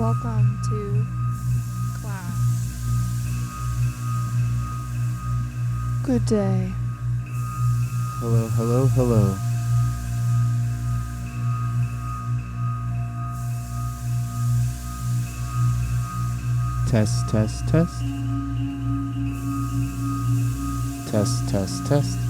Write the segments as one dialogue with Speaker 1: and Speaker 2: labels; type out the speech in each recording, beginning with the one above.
Speaker 1: Welcome to class. Good day.
Speaker 2: Hello, hello, hello. Test, test, test. Test, test, test.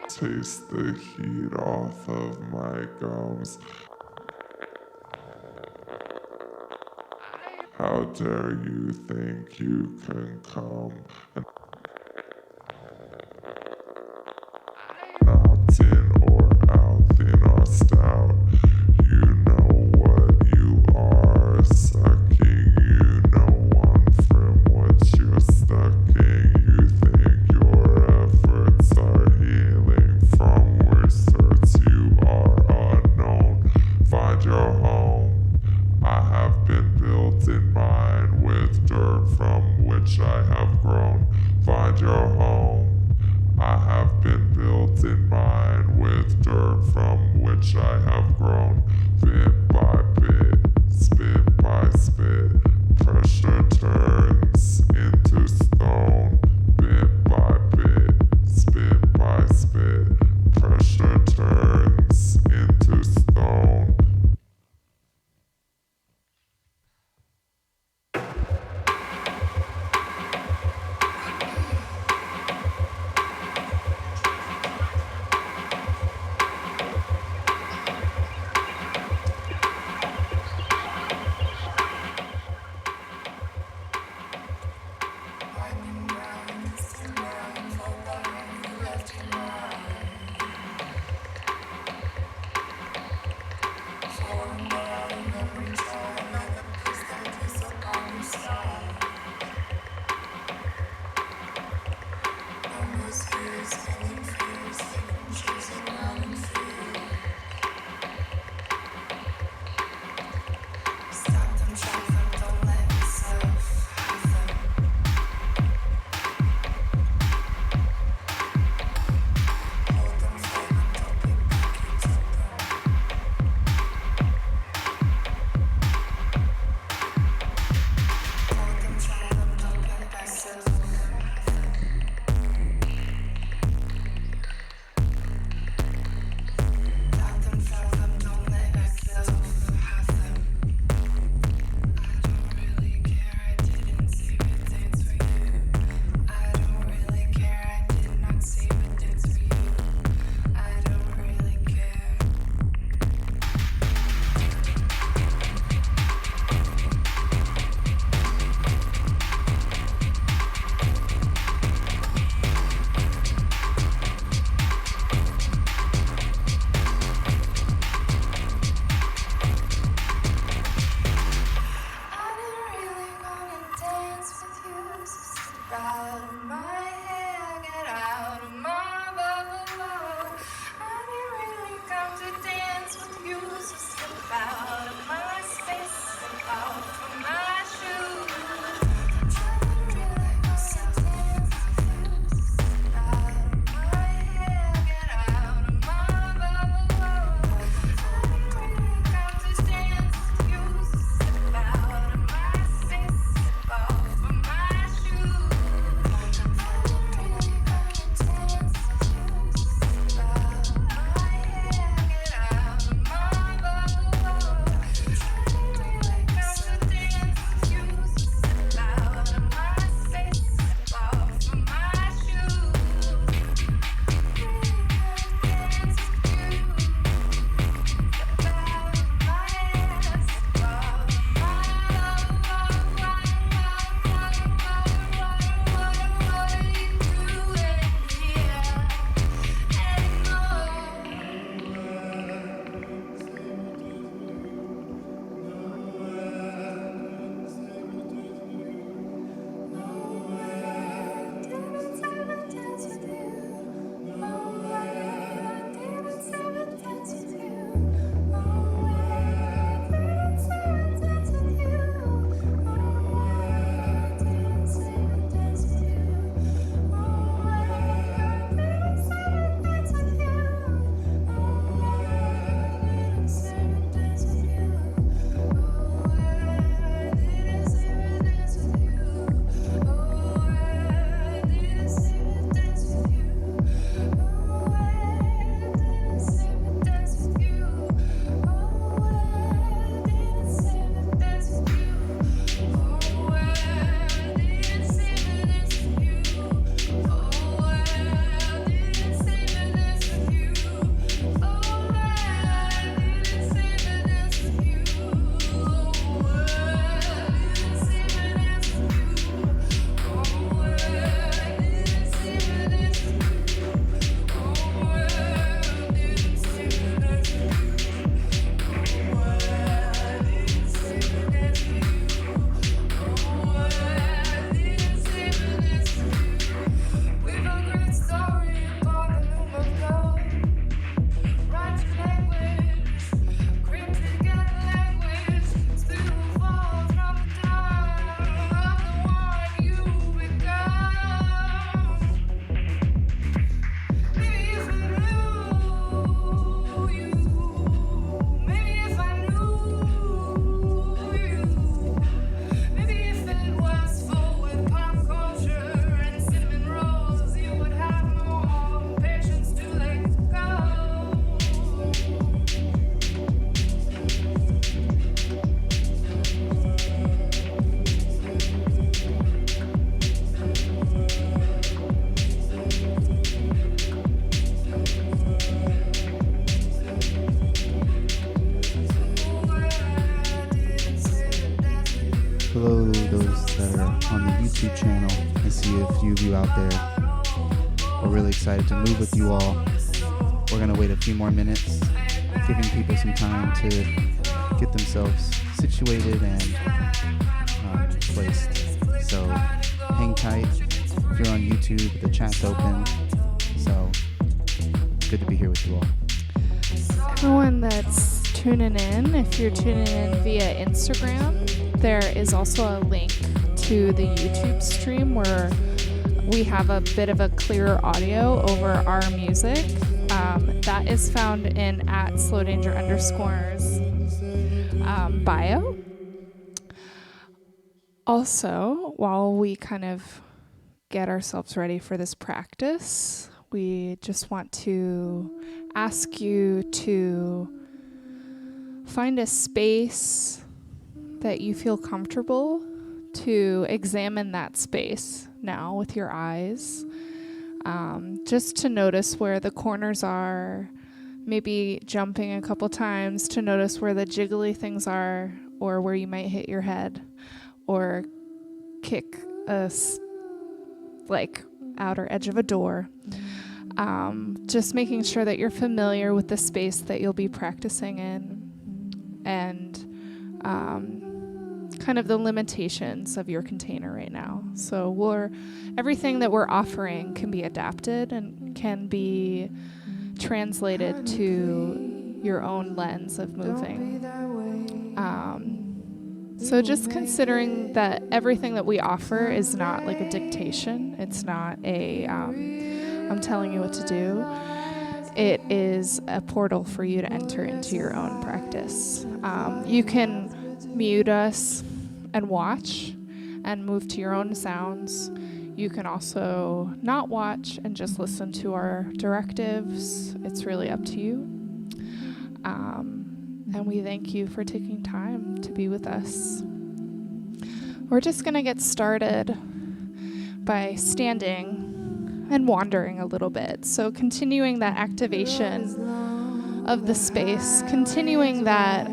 Speaker 3: Taste the heat off of my gums. How dare you think you can come and not in or out, thin or stout? You know what you are sucking. You know one from what you're sucking. You think your efforts are healing from which sorts you are unknown. Find your home. I have been built in mine with dirt from which I have grown. Find your home. I have been built in mine with dirt from which I have grown. Bit by bit, spit by spit, pressure turns into stone. Bit by bit, spit by spit, pressure turns into stone.
Speaker 2: YouTube channel. I see a few of you out there. We're really excited to move with you all. We're going to wait a few more minutes, giving people some time to get themselves situated and placed. So hang tight. If you're on YouTube, the chat's open. So good to be here with you all.
Speaker 1: Everyone that's tuning in, if you're tuning in via Instagram, there is also a link to the YouTube stream where we have a bit of a clearer audio over our music. That is found in @slowdanger_'s bio. Also, while we kind of get ourselves ready for this practice, we just want to ask you to find a space that you feel comfortable to examine that space now with your eyes. Just to notice where the corners are, maybe jumping a couple times to notice where the jiggly things are, or where you might hit your head or kick outer edge of a door. Just making sure that you're familiar with the space that you'll be practicing in, and kind of the limitations of your container right now. So everything that we're offering can be adapted and can be translated to your own lens of moving. So just considering that everything that we offer is not like a dictation. It's not a I'm telling you what to do. It is a portal for you to enter into your own practice. You can mute us and watch and move to your own sounds. You can also not watch and just listen to our directives. It's really up to you. And we thank you for taking time to be with us. We're just going to get started by standing and wandering a little bit. So continuing that activation of the space, continuing that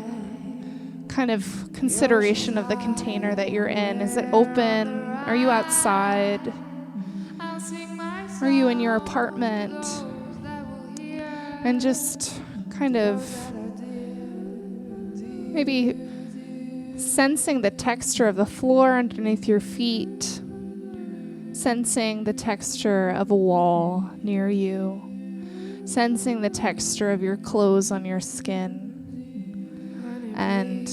Speaker 1: kind of consideration of the container that you're in. Is it open? Are you outside? Are you in your apartment? And just kind of maybe sensing the texture of the floor underneath your feet, sensing the texture of a wall near you, sensing the texture of your clothes on your skin, and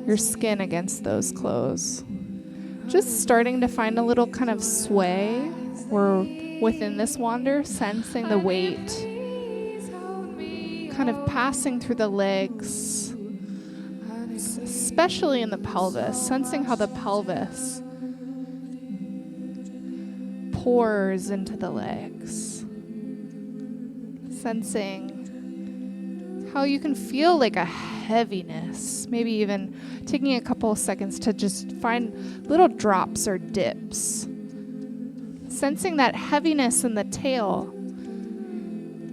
Speaker 1: your skin against those clothes. Just starting to find a little kind of sway or within this wander, sensing the weight kind of passing through the legs, especially in the pelvis, sensing how the pelvis pours into the legs, sensing how you can feel like a heaviness, maybe even taking a couple of seconds to just find little drops or dips. Sensing that heaviness in the tail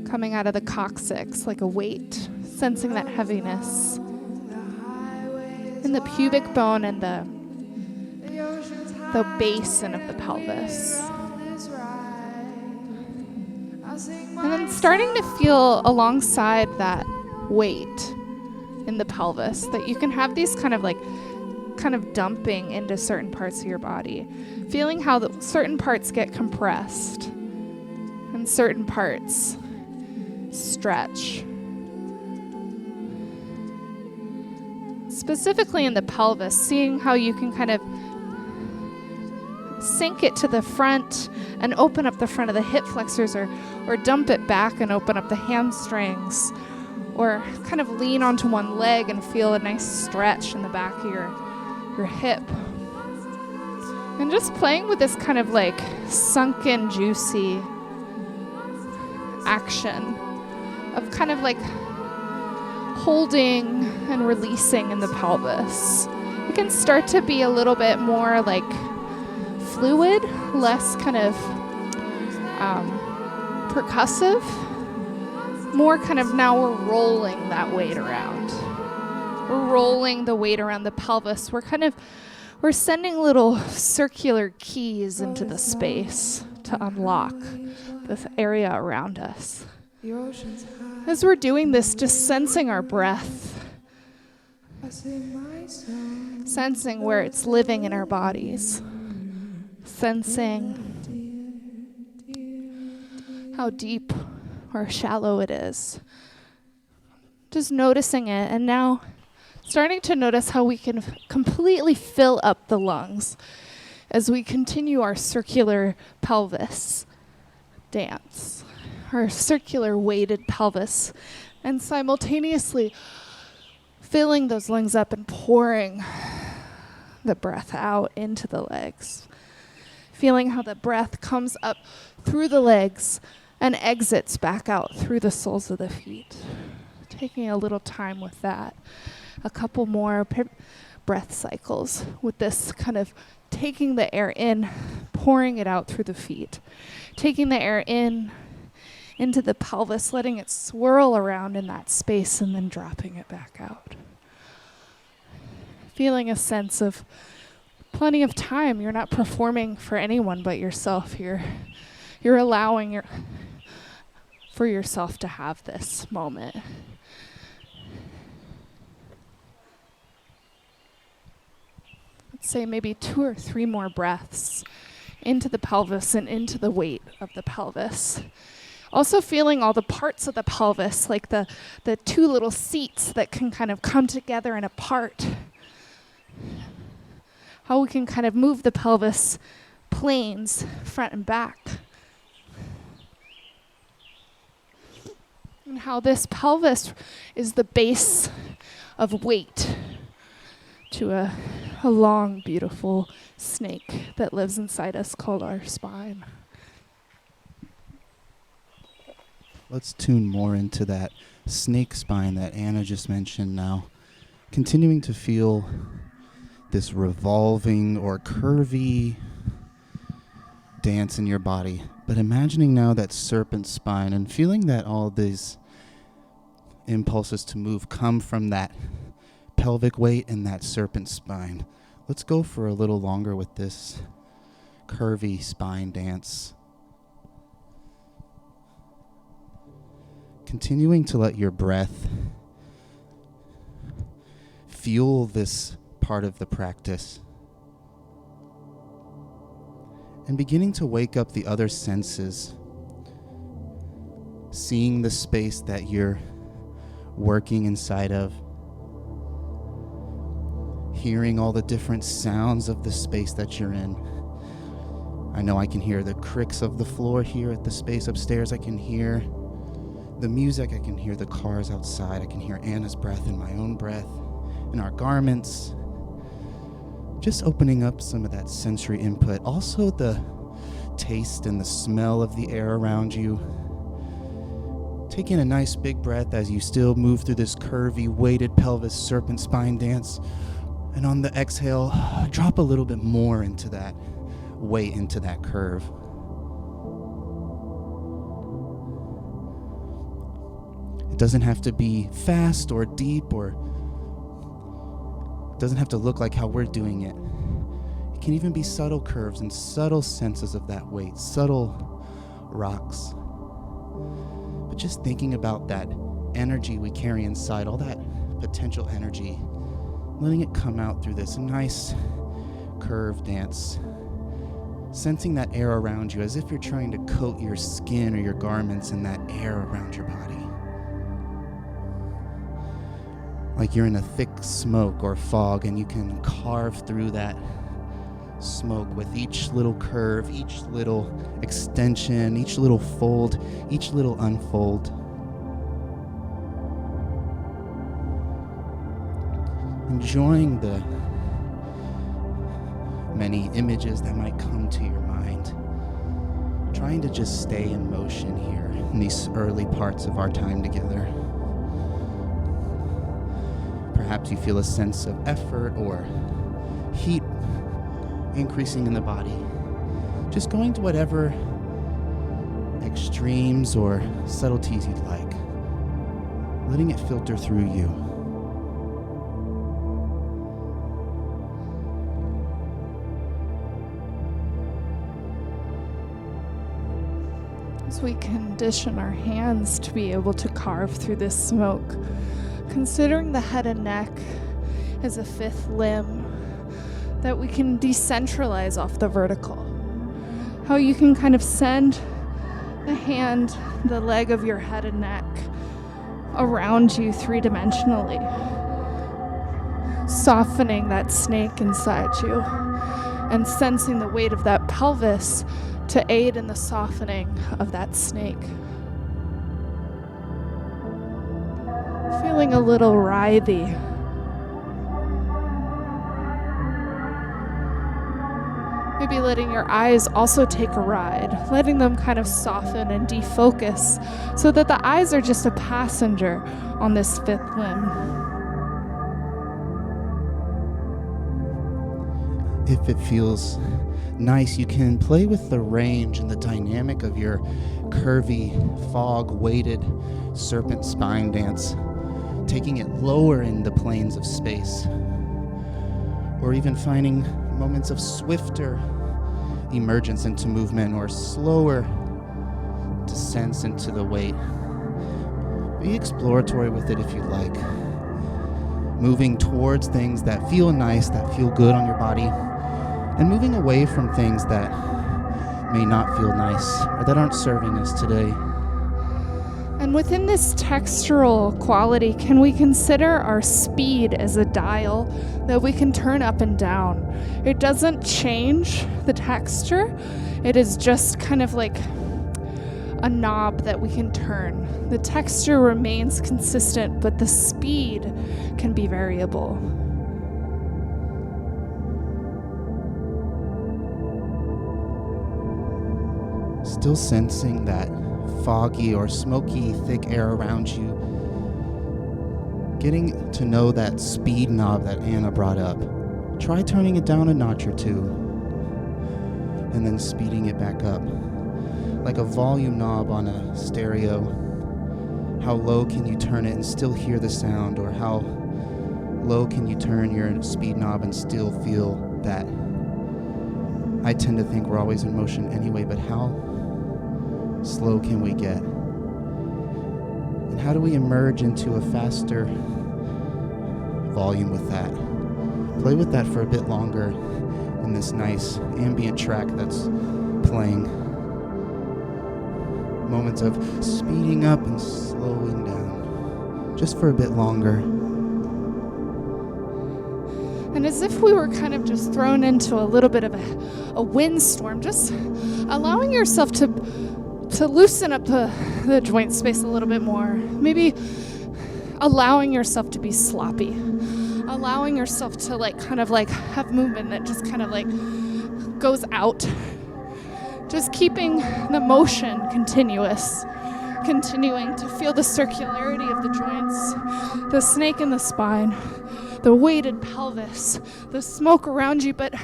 Speaker 1: coming out of the coccyx like a weight. Sensing that heaviness in the pubic bone and the basin of the pelvis. And then starting to feel alongside that weight in the pelvis that you can have these kind of dumping into certain parts of your body, feeling how certain parts get compressed and certain parts stretch. Specifically in the pelvis, seeing how you can kind of sink it to the front and open up the front of the hip flexors, or dump it back and open up the hamstrings, or kind of lean onto one leg and feel a nice stretch in the back of your hip. And just playing with this kind of like sunken, juicy action of kind of like holding and releasing in the pelvis. It can start to be a little bit more like fluid, less kind of percussive, more kind of now we're rolling that weight around. We're rolling the weight around the pelvis. We're we're sending little circular keys into the space to unlock this area around us. As we're doing this, just sensing our breath, sensing where it's living in our bodies, sensing how deep or shallow it is. Just noticing it, and now starting to notice how we can completely fill up the lungs as we continue our circular pelvis dance, our circular weighted pelvis, and simultaneously filling those lungs up and pouring the breath out into the legs. Feeling how the breath comes up through the legs and exits back out through the soles of the feet. Taking a little time with that. A couple more breath cycles with this kind of taking the air in, pouring it out through the feet. Taking the air in, into the pelvis, letting it swirl around in that space and then dropping it back out. Feeling a sense of plenty of time. You're not performing for anyone but yourself here. You're allowing for yourself to have this moment. Let's say maybe 2 or 3 more breaths into the pelvis and into the weight of the pelvis. Also feeling all the parts of the pelvis, like the 2 little seats that can kind of come together and apart. How we can kind of move the pelvis planes front and back. And how this pelvis is the base of weight to a long, beautiful snake that lives inside us called our spine.
Speaker 2: Let's tune more into that snake spine that Anna just mentioned now. Continuing to feel this revolving or curvy dance in your body, but imagining now that serpent spine and feeling that all these impulses to move come from that pelvic weight and that serpent spine. Let's go for a little longer with this curvy spine dance. Continuing to let your breath fuel this part of the practice. And beginning to wake up the other senses. Seeing the space that you're working inside of. Hearing all the different sounds of the space that you're in. I know I can hear the cricks of the floor here at the space upstairs. I can hear the music. I can hear the cars outside. I can hear Anna's breath and my own breath and our garments. Just opening up some of that sensory input. Also the taste and the smell of the air around you. Taking a nice big breath as you still move through this curvy, weighted pelvis serpent spine dance. And on the exhale, drop a little bit more into that weight, into that curve. It doesn't have to be fast or deep, or it doesn't have to look like how we're doing it. It can even be subtle curves and subtle senses of that weight, subtle rocks. But just thinking about that energy we carry inside, all that potential energy, letting it come out through this nice curve dance. Sensing that air around you as if you're trying to coat your skin or your garments in that air around your body. Like you're in a thick smoke or fog and you can carve through that smoke with each little curve, each little extension, each little fold, each little unfold. Enjoying the many images that might come to your mind. Trying to just stay in motion here in these early parts of our time together. Perhaps you feel a sense of effort or heat increasing in the body. Just going to whatever extremes or subtleties you'd like. Letting it filter through you.
Speaker 1: As we condition our hands to be able to carve through this smoke, considering the head and neck as a fifth limb that we can decentralize off the vertical. How you can kind of send the hand, the leg of your head and neck around you three-dimensionally, softening that snake inside you and sensing the weight of that pelvis to aid in the softening of that snake. Feeling a little writhy. Maybe letting your eyes also take a ride, letting them kind of soften and defocus so that the eyes are just a passenger on this fifth limb.
Speaker 2: If it feels nice, you can play with the range and the dynamic of your curvy, fog-weighted serpent spine dance, taking it lower in the planes of space, or even finding moments of swifter emergence into movement or slower descents into the weight. Be exploratory with it if you like. Moving towards things that feel nice, that feel good on your body, and moving away from things that may not feel nice or that aren't serving us today.
Speaker 1: And within this textural quality, can we consider our speed as a dial that we can turn up and down? It doesn't change the texture. It is just kind of like a knob that we can turn. The texture remains consistent, but the speed can be variable.
Speaker 2: Still sensing that foggy or smoky, thick air around you. Getting to know that speed knob that Anna brought up. Try turning it down a notch or two, and then speeding it back up. Like a volume knob on a stereo. How low can you turn it and still hear the sound, or how low can you turn your speed knob and still feel that? I tend to think we're always in motion anyway, but how slow can we get? And how do we emerge into a faster volume with that? Play with that for a bit longer in this nice ambient track that's playing. Moments of speeding up and slowing down, just for a bit longer.
Speaker 1: And as if we were kind of just thrown into a little bit of a windstorm, just allowing yourself to loosen up the joint space a little bit more. Maybe allowing yourself to be sloppy. Allowing yourself to kind of have movement that just kind of goes out. Just keeping the motion continuous. Continuing to feel the circularity of the joints, the snake in the spine, the weighted pelvis, the smoke around you, but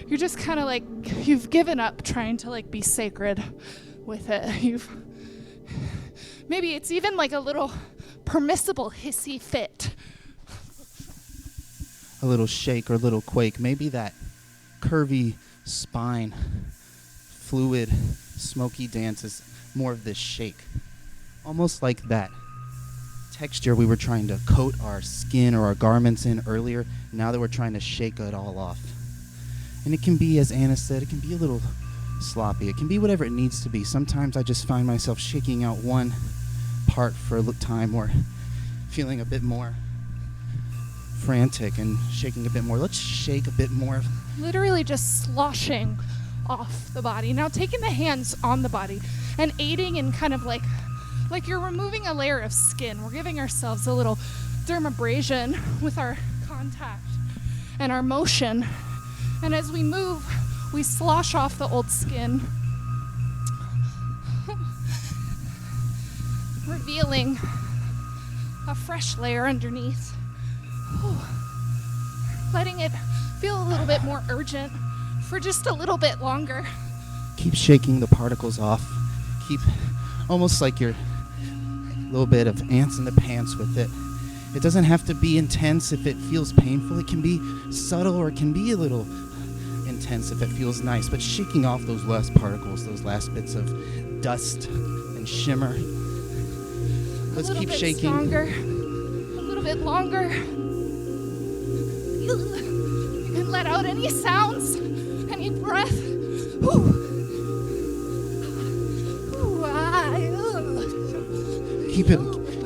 Speaker 1: you're just kind of you've given up trying to be sacred with it. Maybe it's even a little permissible hissy fit.
Speaker 2: A little shake or a little quake. Maybe that curvy spine, fluid, smoky dance is more of this shake. Almost like that texture we were trying to coat our skin or our garments in earlier, now that we're trying to shake it all off. And it can be, as Anna said, it can be a little sloppy. It can be whatever it needs to be. Sometimes I just find myself shaking out one part for a time, or feeling a bit more frantic and shaking a bit more. Let's shake a bit more.
Speaker 1: Literally just sloshing off the body. Now taking the hands on the body and aiding in kind of like you're removing a layer of skin. We're giving ourselves a little dermabrasion with our contact and our motion. And as we move, we slosh off the old skin, revealing a fresh layer underneath. Letting it feel a little bit more urgent for just a little bit longer.
Speaker 2: Keep shaking the particles off. Keep almost like you're a little bit of ants in the pants with it. It doesn't have to be intense if it feels painful. It can be subtle, or it can be a little intense if it feels nice. But shaking off those last particles, those last bits of dust and shimmer. Let's keep shaking.
Speaker 1: Stronger. A little bit longer. You can let out any sounds, any breath.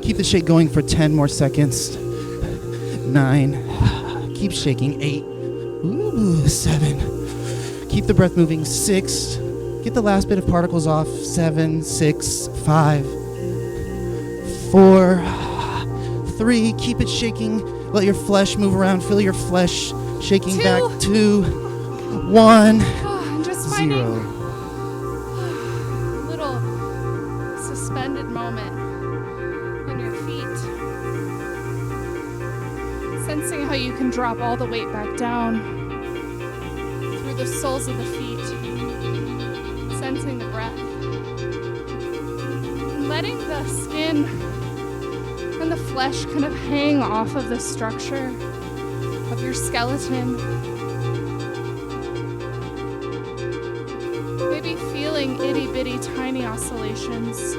Speaker 2: Keep the shake going for 10 more seconds. 9. Keep shaking. 8. 7. Keep the breath moving. 6. Get the last bit of particles off. 7, 6, 5, 4, 3. Keep it shaking. Let your flesh move around. Feel your flesh shaking
Speaker 1: 2.
Speaker 2: back. 2, 1,
Speaker 1: just finding
Speaker 2: 0.
Speaker 1: a little suspended moment in your feet. Sensing how you can drop all the weight back down through the soles of the feet. Sensing the breath. And letting the skin and the flesh kind of hang off of the structure of your skeleton. Maybe feeling itty-bitty tiny oscillations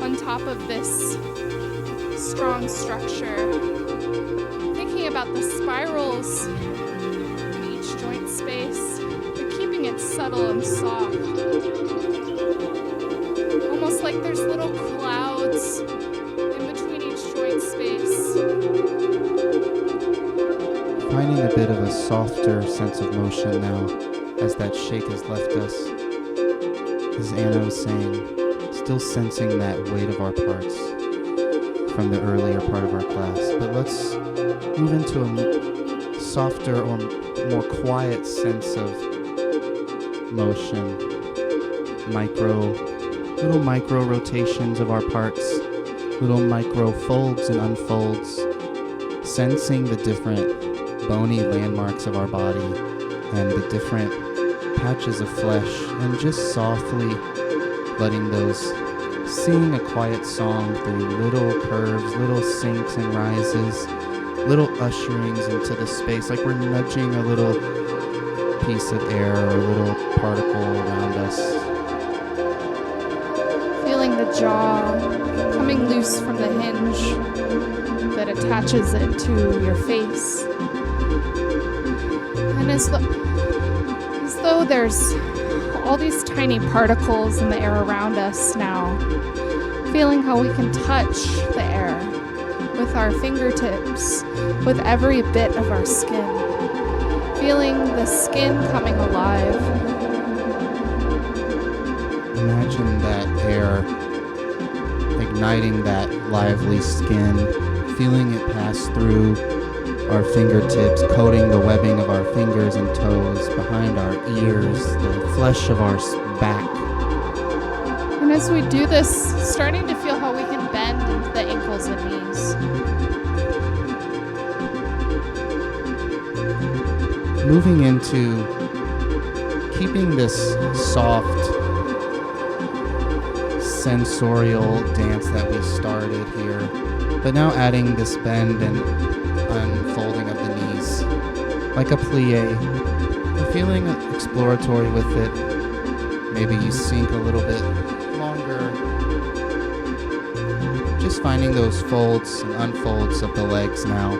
Speaker 1: on top of this strong structure. Thinking about the spirals in each joint space, but keeping it subtle and soft. Almost like there's little clouds in between each joint space.
Speaker 2: Finding a bit of a softer sense of motion now as that shake has left us. As Anna was saying, still sensing that weight of our parts from the earlier part of our class. But let's move into a softer or more quiet sense of motion. Little micro rotations of our parts, little micro folds and unfolds, sensing the different bony landmarks of our body and the different patches of flesh, and just softly letting those sing a quiet song through little curves, little sinks and rises, little usherings into the space, like we're nudging a little piece of air or a little particle around us.
Speaker 1: Feeling the jaw coming loose from the hinge that attaches it to your face. And as though there's all these tiny particles in the air around us now, feeling how we can touch the air with our fingertips, with every bit of our skin, feeling the skin coming alive.
Speaker 2: Imagine that air igniting that lively skin, feeling it pass through our fingertips, coating the webbing of our fingers and toes, behind our ears, the flesh of our back.
Speaker 1: And as we do this, starting to feel how we can bend into the ankles and knees.
Speaker 2: Moving into keeping this soft, sensorial dance that we started here, but now adding this bend and unfolding of the knees, like a plie. You're feeling exploratory with it. Maybe you sink a little bit longer. Just finding those folds and unfolds of the legs now.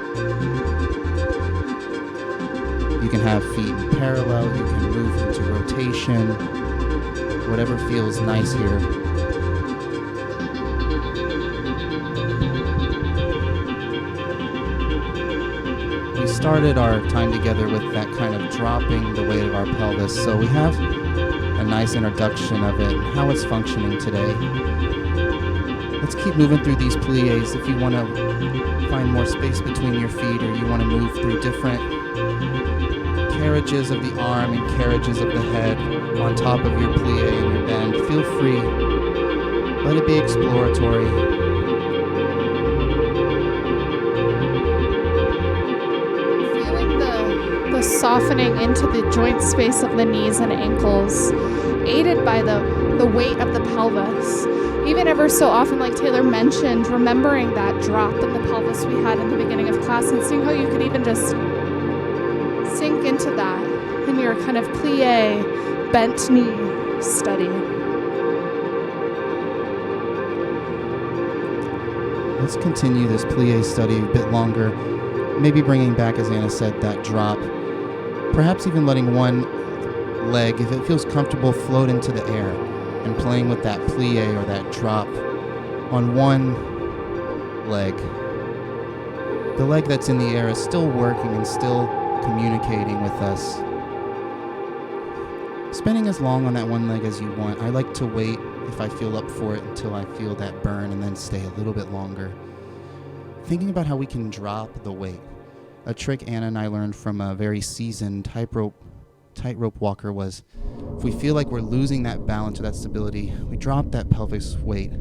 Speaker 2: You can have feet in parallel, you can move into rotation, whatever feels nice here. We started our time together with that kind of dropping the weight of our pelvis, so we have a nice introduction of it and how it's functioning today. Let's keep moving through these plies. If you want to find more space between your feet, or you want to move through different carriages of the arm and carriages of the head on top of your plie and your bend, feel free. Let it be exploratory.
Speaker 1: Softening into the joint space of the knees and ankles, aided by the weight of the pelvis. Even ever so often, like Taylor mentioned, remembering that drop in the pelvis we had in the beginning of class and seeing how you could even just sink into that in your kind of plie, bent knee study.
Speaker 2: Let's continue this plie study a bit longer, maybe bringing back, as Anna said, that drop. Perhaps even letting one leg, if it feels comfortable, float into the air and playing with that plie or that drop on one leg. The leg that's in the air is still working and still communicating with us. Spending as long on that one leg as you want. I like to wait, if I feel up for it, until I feel that burn and then stay a little bit longer. Thinking about how we can drop the weight. A trick Anna and I learned from a very seasoned tightrope walker was, if we feel like we're losing that balance or that stability, we drop that pelvic weight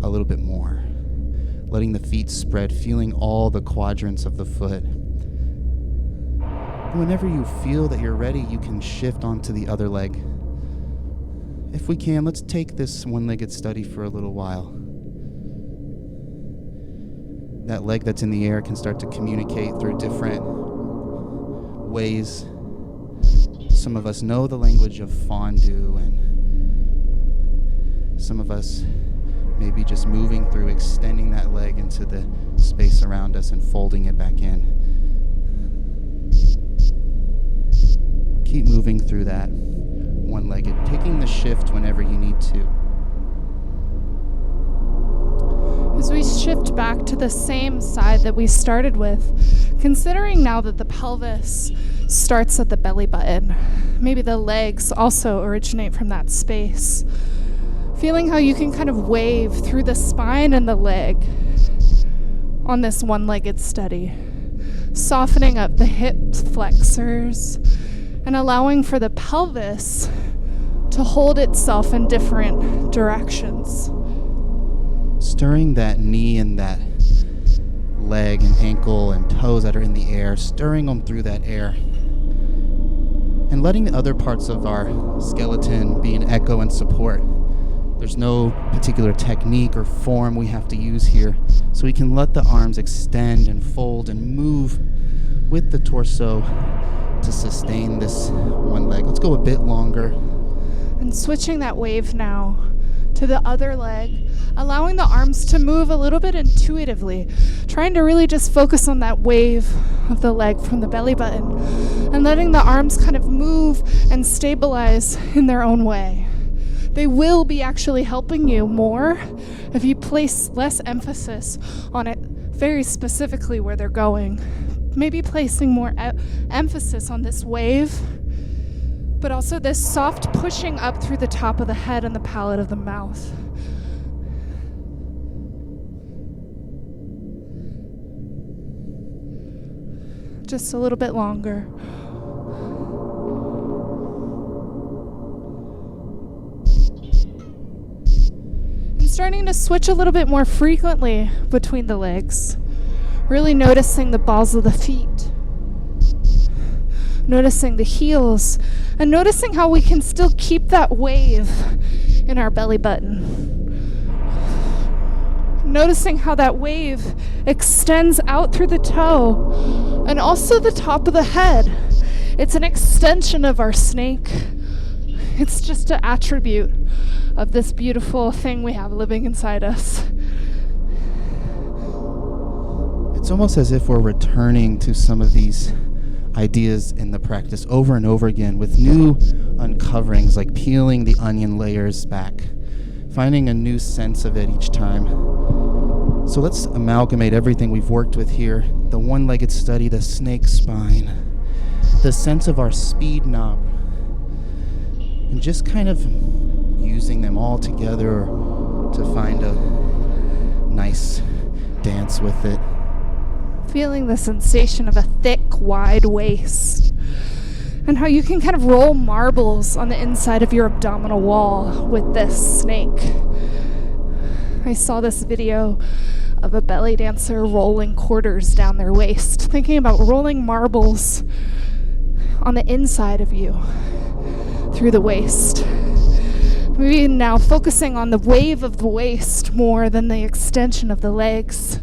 Speaker 2: a little bit more. Letting the feet spread, feeling all the quadrants of the foot. Whenever you feel that you're ready, you can shift onto the other leg. If we can, let's take this one-legged study for a little while. That leg that's in the air can start to communicate through different ways. Some of us know the language of fondue, and some of us may be just moving through, extending that leg into the space around us and folding it back in. Keep moving through that one-legged, taking the shift whenever you need to.
Speaker 1: As we shift back to the same side that we started with, considering now that the pelvis starts at the belly button, maybe the legs also originate from that space. Feeling how you can kind of wave through the spine and the leg on this one-legged study. Softening up the hip flexors and allowing for the pelvis to hold itself in different directions.
Speaker 2: Stirring that knee and that leg and ankle and toes that are in the air, stirring them through that air. And letting the other parts of our skeleton be an echo and support. There's no particular technique or form we have to use here, so we can let the arms extend and fold and move with the torso to sustain this one leg. Let's go a bit longer.
Speaker 1: And switching that wave now to the other leg, allowing the arms to move a little bit intuitively, trying to really just focus on that wave of the leg from the belly button and letting the arms kind of move and stabilize in their own way. They will be actually helping you more if you place less emphasis on it very specifically where they're going. Maybe placing more emphasis on this wave, but also this soft pushing up through the top of the head and the palate of the mouth. Just a little bit longer. And starting to switch a little bit more frequently between the legs. Really noticing the balls of the feet. Noticing the heels. And noticing how we can still keep that wave in our belly button. Noticing how that wave extends out through the toe and also the top of the head. It's an extension of our snake. It's just an attribute of this beautiful thing we have living inside us.
Speaker 2: It's almost as if we're returning to some of these ideas in the practice over and over again with new uncoverings, like peeling the onion layers back, finding a new sense of it each time. So let's amalgamate everything we've worked with here. The one-legged study, the snake spine, the sense of our speed knob, and just kind of using them all together to find a nice dance with it.
Speaker 1: Feeling the sensation of a thick, wide waist. And how you can kind of roll marbles on the inside of your abdominal wall with this snake. I saw this video of a belly dancer rolling quarters down their waist, thinking about rolling marbles on the inside of you through the waist. Maybe now focusing on the wave of the waist more than the extension of the legs.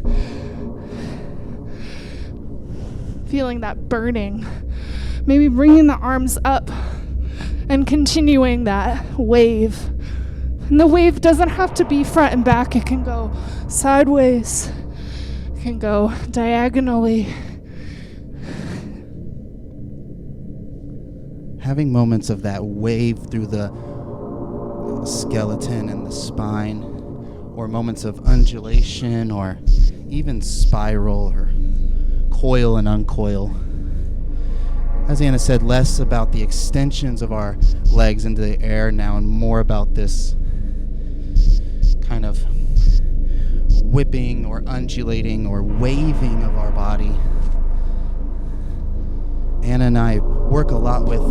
Speaker 1: Feeling that burning. Maybe bringing the arms up and continuing that wave. And the wave doesn't have to be front and back. It can go sideways. It can go diagonally.
Speaker 2: Having moments of that wave through the skeleton and the spine, or moments of undulation, or even spiral or coil and uncoil. As Anna said, less about the extensions of our legs into the air now and more about this kind of whipping or undulating or waving of our body. Anna and I work a lot with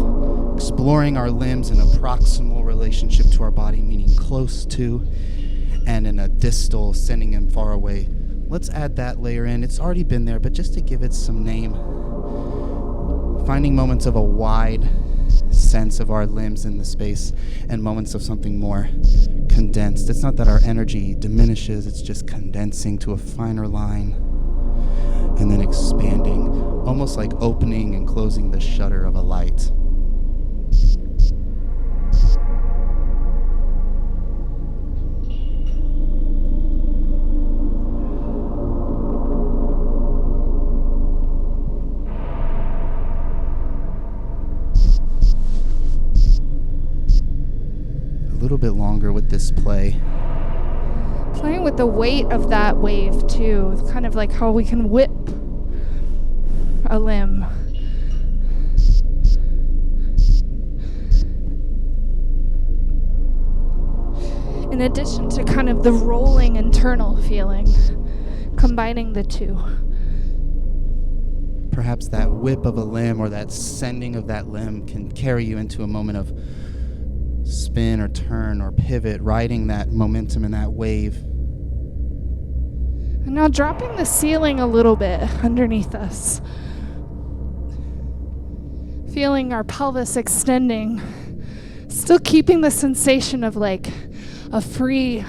Speaker 2: exploring our limbs in a proximal relationship to our body, meaning close to, and in a distal, sending them far away. Let's add that layer in. It's already been there, but just to give it some name. Finding moments of a wide sense of our limbs in the space and moments of something more condensed. It's not that our energy diminishes, it's just condensing to a finer line and then expanding, almost like opening and closing the shutter of a light. A little bit longer with this play.
Speaker 1: Playing with the weight of that wave too. It's kind of like how we can whip a limb. In addition to kind of the rolling internal feeling, combining the two.
Speaker 2: Perhaps that whip of a limb or that sending of that limb can carry you into a moment of spin or turn or pivot, riding that momentum and that wave.
Speaker 1: And now dropping the ceiling a little bit underneath us. Feeling our pelvis extending. Still keeping the sensation of like a free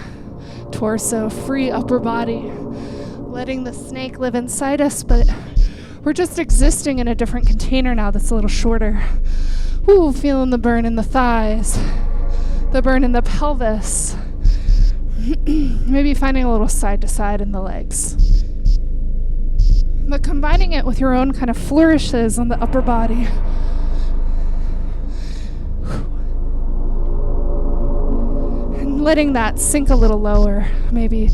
Speaker 1: torso, free upper body. Letting the snake live inside us, but we're just existing in a different container now that's a little shorter. Ooh, feeling the burn in the thighs. The burn in the pelvis. Maybe finding a little side to side in the legs. But combining it with your own kind of flourishes on the upper body. And letting that sink a little lower. Maybe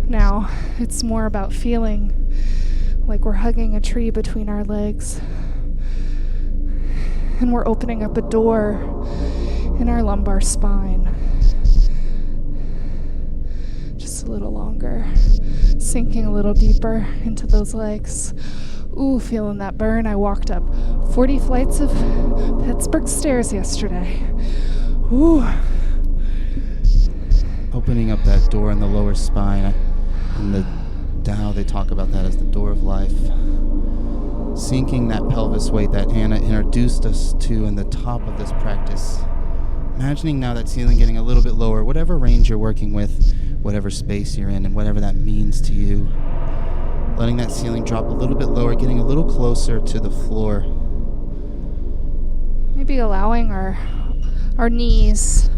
Speaker 1: now it's more about feeling like we're hugging a tree between our legs. And we're opening up a door in our lumbar spine. Just a little longer. Sinking a little deeper into those legs. Ooh, feeling that burn. I walked up 40 flights of Pittsburgh stairs yesterday. Ooh.
Speaker 2: Opening up that door in the lower spine. In the Tao, they talk about that as the door of life. Sinking that pelvis weight that Anna introduced us to in the top of this practice. Imagining now that ceiling getting a little bit lower, whatever range you're working with, whatever space you're in, and whatever that means to you. Letting that ceiling drop a little bit lower, getting a little closer to the floor.
Speaker 1: Maybe allowing our knees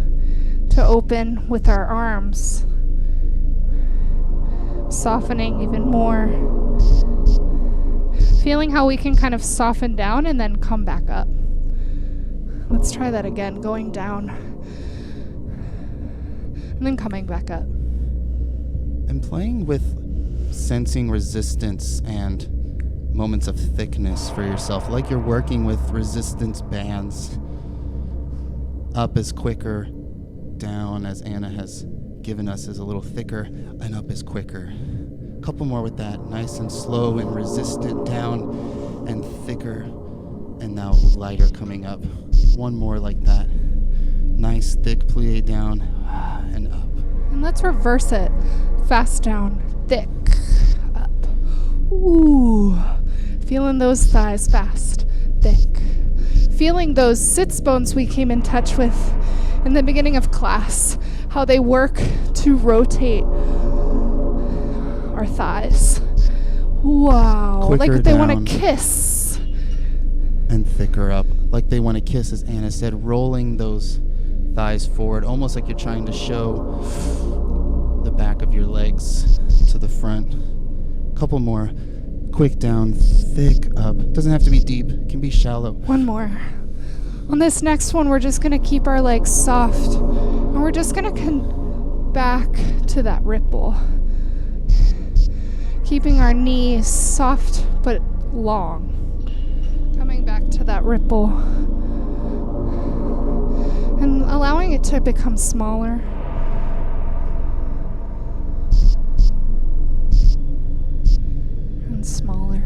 Speaker 1: to open with our arms. Softening even more. Feeling how we can kind of soften down and then come back up. Let's try that again, going down and then coming back up.
Speaker 2: And playing with sensing resistance and moments of thickness for yourself, like you're working with resistance bands. Up is quicker, down, as Anna has given us, is a little thicker, and up is quicker. A couple more with that, nice and slow and resistant, down and thicker, and now lighter coming up. One more like that. Nice, thick plie down and up.
Speaker 1: And let's reverse it. Fast down, thick, up. Ooh. Feeling those thighs fast, thick. Feeling those sits bones we came in touch with in the beginning of class. How they work to rotate our thighs. Wow.
Speaker 2: Quicker
Speaker 1: like they want
Speaker 2: down
Speaker 1: to kiss.
Speaker 2: and thicker up. like they want to kiss, as Anna said, rolling those thighs forward, almost like you're trying to show the back of your legs to the front. Couple more. Quick down, thick up. Doesn't have to be deep, it can be shallow.
Speaker 1: One more. On this next one, we're just going to keep our legs soft. And we're just going to come back to that ripple. Keeping our knees soft but long. Coming back to that ripple. And allowing it to become smaller. And smaller.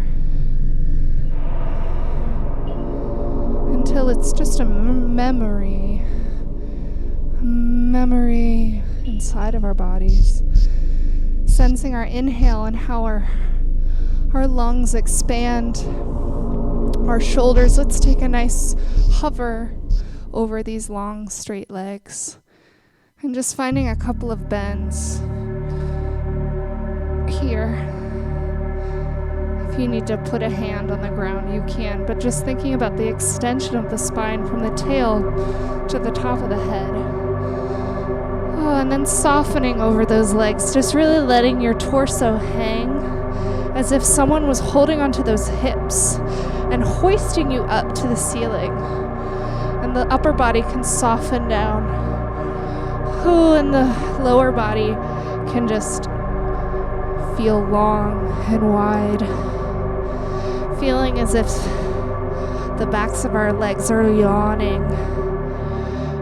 Speaker 1: Until it's just a memory inside of our bodies, sensing our inhale and how our lungs expand, our shoulders. Let's take a nice hover over these long straight legs and just finding a couple of bends here. If you need to put a hand on the ground, you can, but just thinking about the extension of the spine from the tail to the top of the head. Oh, and then softening over those legs, just really letting your torso hang as if someone was holding onto those hips and hoisting you up to the ceiling. And the upper body can soften down. Oh, and the lower body can just feel long and wide. Feeling as if the backs of our legs are yawning.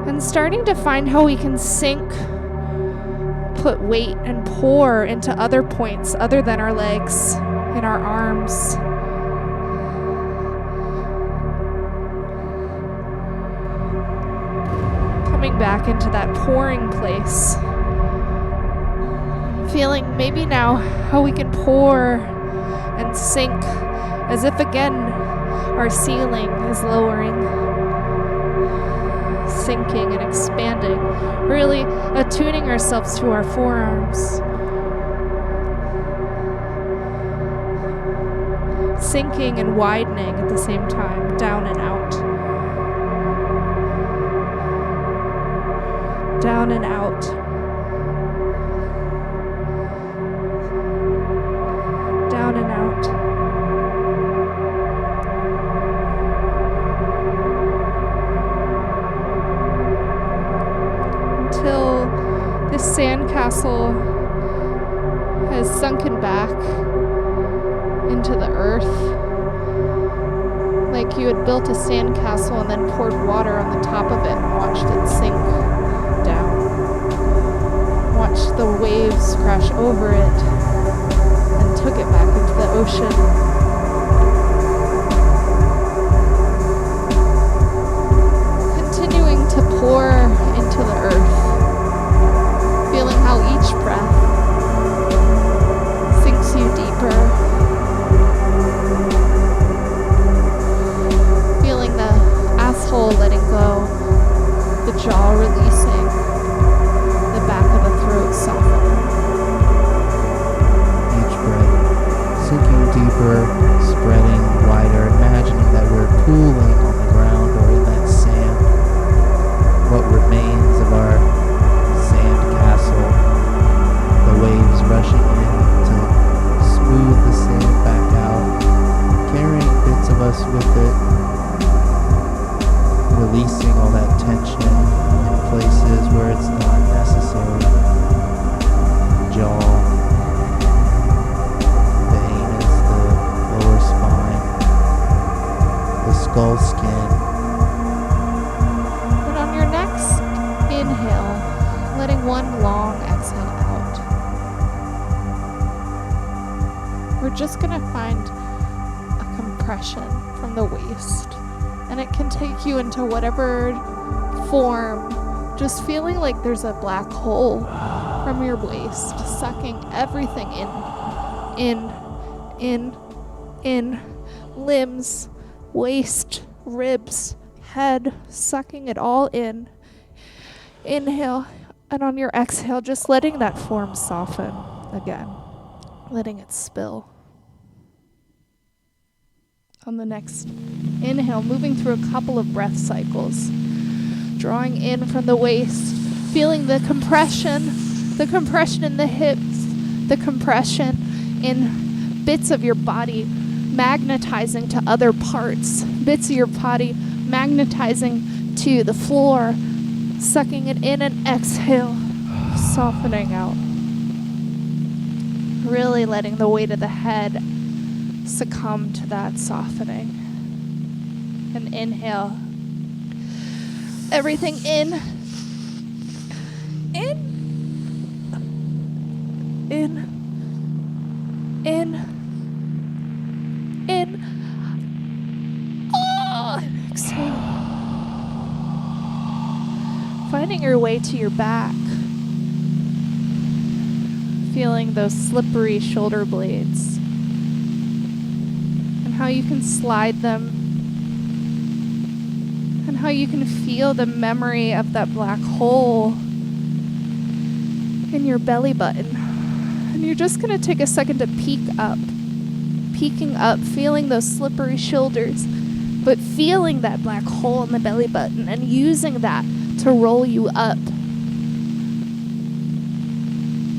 Speaker 1: And starting to find how we can sink, put weight and pour into other points other than our legs and our arms. Coming back into that pouring place. Feeling maybe now how we can pour and sink as if again our ceiling is lowering, sinking and expanding, really attuning ourselves to our forearms, sinking and widening at the same time, down and out, down and out. Down and out. Until this sandcastle has sunken back into the earth. Like you had built a sandcastle and then poured water on the top of it and watched it sink down. Watched the waves crash over it. Took it back into the ocean. Continuing to pour into the earth, feeling how each breath sinks you deeper. Feeling the asshole letting go, the jaw releasing, the back of the throat softening.
Speaker 2: Sinking deeper, spreading wider, imagining that we're pooling on the ground or in that sand, what remains of our sand castle, the waves rushing in to smooth the sand back out, carrying bits of us with it, releasing all that tension in places where it's not necessary, jaw, skull skin.
Speaker 1: And on your next inhale, letting one long exhale out. We're just going to find a compression from the waist. And it can take you into whatever form. Just feeling like there's a black hole from your waist, sucking everything in, limbs, waist, ribs, head, sucking it all in. Inhale, and on your exhale, just letting that form soften again, letting it spill. On the next Inhale, moving through a couple of breath cycles. Drawing in from the waist, feeling the compression in the hips, the compression in bits of your body magnetizing to other parts, bits of your body magnetizing to the floor, sucking it in and exhale, softening out. Really letting the weight of the head succumb to that softening. And inhale. Everything in. Oh, and exhale. Finding your way to your back. Feeling those slippery shoulder blades. And how you can slide them. And how you can feel the memory of that black hole in your belly button. And you're just going to take a second to peeking up, feeling those slippery shoulders, but feeling that black hole in the belly button and using that to roll you up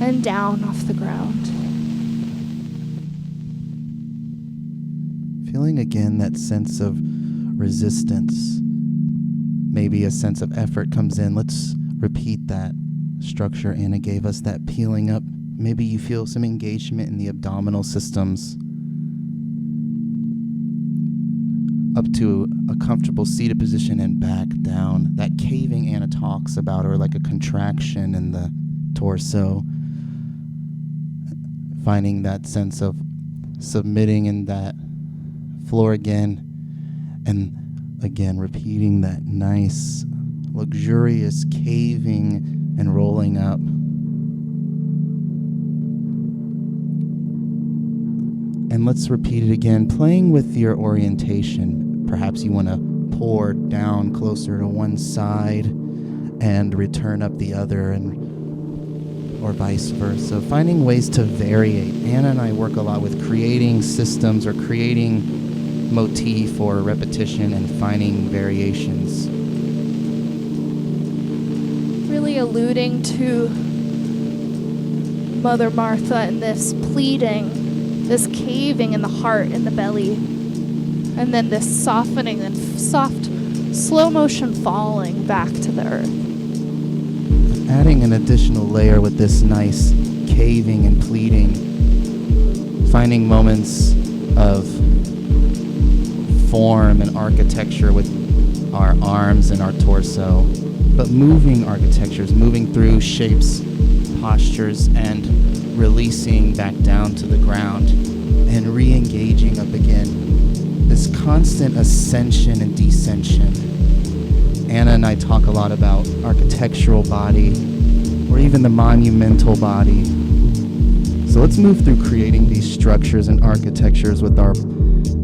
Speaker 1: and down off the ground.
Speaker 2: Feeling again that sense of resistance. Maybe a sense of effort comes in. Let's repeat that structure Anna gave us, that peeling up. Maybe you feel some engagement in the abdominal systems. Up to a comfortable seated position and back down. That caving Anna talks about, or like a contraction in the torso. Finding that sense of submitting in that floor again. And again, repeating that nice, luxurious caving and rolling up. And let's repeat it again, playing with your orientation. Perhaps you want to pour down closer to one side and return up the other, or vice versa. Finding ways to variate. Anna and I work a lot with creating systems or creating motif or repetition and finding variations.
Speaker 1: Really alluding to Mother Martha and this pleading, this caving in the heart and the belly, and then this softening and soft, slow motion falling back to the earth.
Speaker 2: Adding an additional layer with this nice caving and pleading, finding moments of form and architecture with our arms and our torso, but moving architectures, moving through shapes, postures, and releasing back down to the ground and re-engaging up again. This constant ascension and descension. Anna and I talk a lot about architectural body, or even the monumental body. So let's move through creating these structures and architectures with our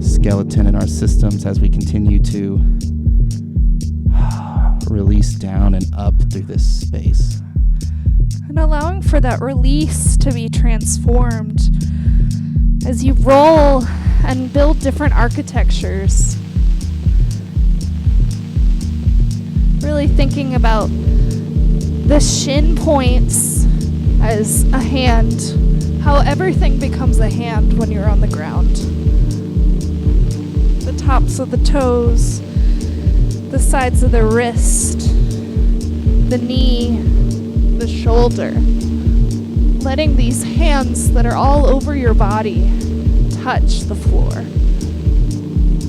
Speaker 2: skeleton and our systems as we continue to release down and up through this space.
Speaker 1: And allowing for that release to be transformed as you roll and build different architectures. Really thinking about the shin points as a hand, how everything becomes a hand when you're on the ground. The tops of the toes, the sides of the wrist, the knee, the shoulder. Letting these hands that are all over your body touch the floor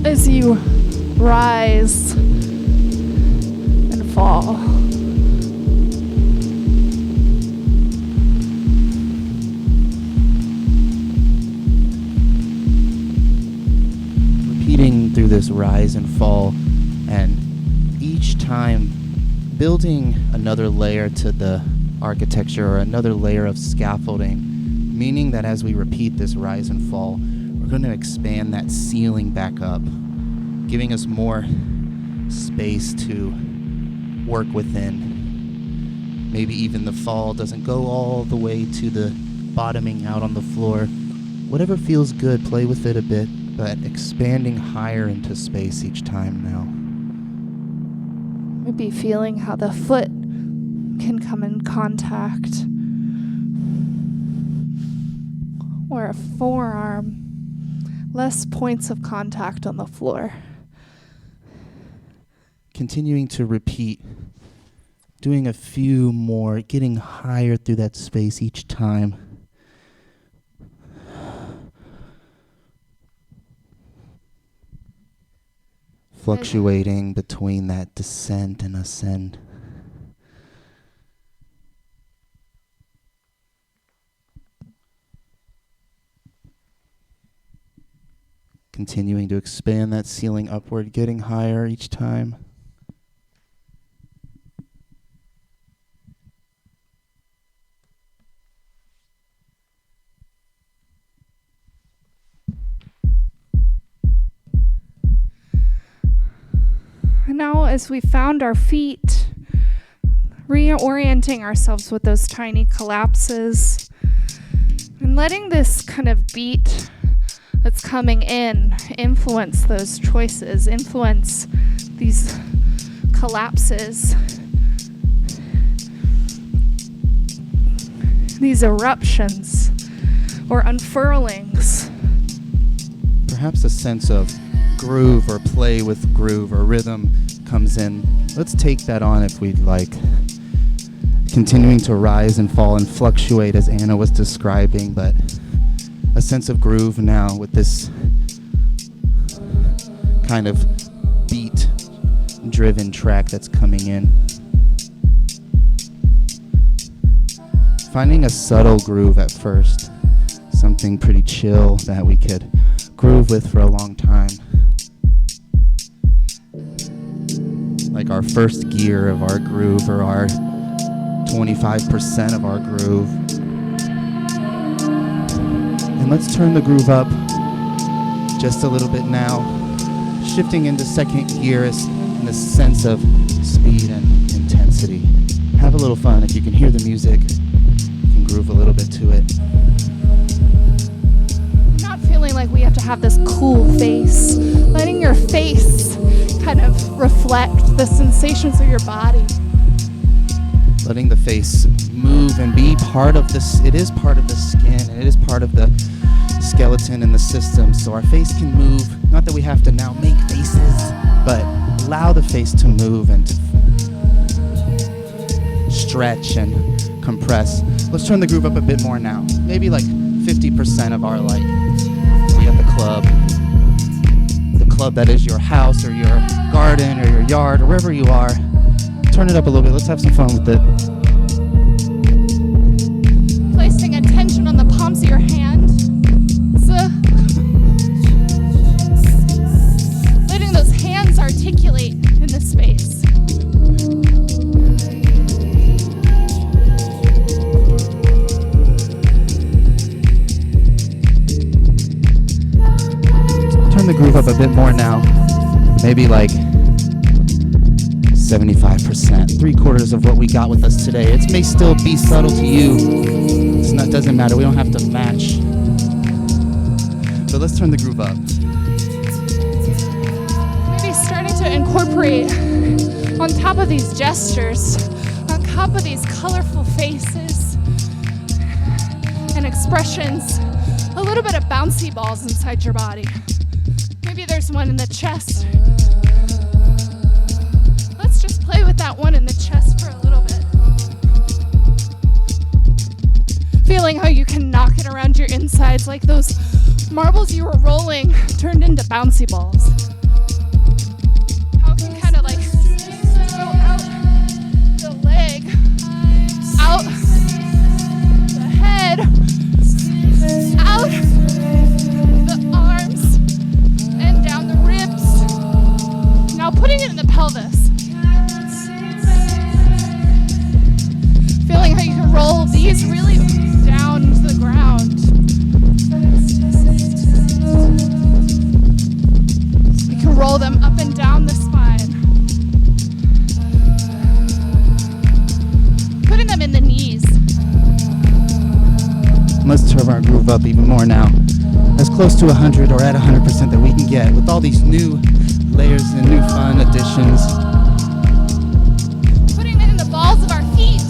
Speaker 1: as you rise and fall.
Speaker 2: Repeating through this rise and fall, and each time building another layer to the architecture or another layer of scaffolding, meaning that as we repeat this rise and fall, we're going to expand that ceiling back up, giving us more space to work within. Maybe even the fall doesn't go all the way to the bottoming out on the floor. Whatever feels good, play with it a bit. but expanding higher into space each time now.
Speaker 1: Maybe feeling how the foot can come in contact, or a forearm, less points of contact on the floor.
Speaker 2: Continuing to repeat, doing a few more, getting higher through that space each time. Fluctuating between that descent and ascend. Continuing to expand that ceiling upward, getting higher each time.
Speaker 1: And now, as we found our feet, reorienting ourselves with those tiny collapses and letting this kind of beat that's coming in influence those choices, influence these collapses, these eruptions or unfurlings.
Speaker 2: Perhaps a sense of groove or play with groove or rhythm comes in. Let's take that on if we'd like. Continuing to rise and fall and fluctuate as Anna was describing, but a sense of groove now with this kind of beat-driven track that's coming in. Finding a subtle groove at first, something pretty chill that we could groove with for a long time. Like our first gear of our groove or our 25% of our groove. And let's turn the groove up just a little bit now, shifting into second gear in a sense of speed and intensity. Have a little fun. If you can hear the music, you can groove a little bit to it.
Speaker 1: Not feeling like we have to have this cool face, letting your face kind of reflect the sensations of your body.
Speaker 2: Letting the face move and be part of this. It is part of the skin and it is part of the skeleton and the system. So our face can move. Not that we have to now make faces, but allow the face to move and to stretch and compress. Let's turn the groove up a bit more now. Maybe like 50% of our light. We at the club. The club that is your house or your garden or your yard or wherever you are. Turn it up a little bit. Let's have some fun with it.
Speaker 1: Placing attention on the palms of your hands. Letting those hands articulate in the space.
Speaker 2: Turn the groove up a bit more now. Maybe like 75%, 3/4 of what we got with us today. It may still be subtle to you. Doesn't matter. We don't have to match. But let's turn the groove up.
Speaker 1: Maybe starting to incorporate on top of these gestures, on top of these colorful faces and expressions, a little bit of bouncy balls inside your body. Maybe there's one in the chest. Let's just play with that one in the chest for a little bit. Feeling how you can knock it around your insides like those marbles you were rolling turned into bouncy balls. How it can kind of like go out the leg, out the head, out the arms, and down the ribs. Now putting it in the pelvis. Feeling how you can roll these really down to the ground. You can roll them up and down the spine. Putting them in the knees.
Speaker 2: Let's turn our groove up even more now. as close to 100 or at 100% that we can get with all these new layers and new fun additions.
Speaker 1: Putting it in the balls of our feet.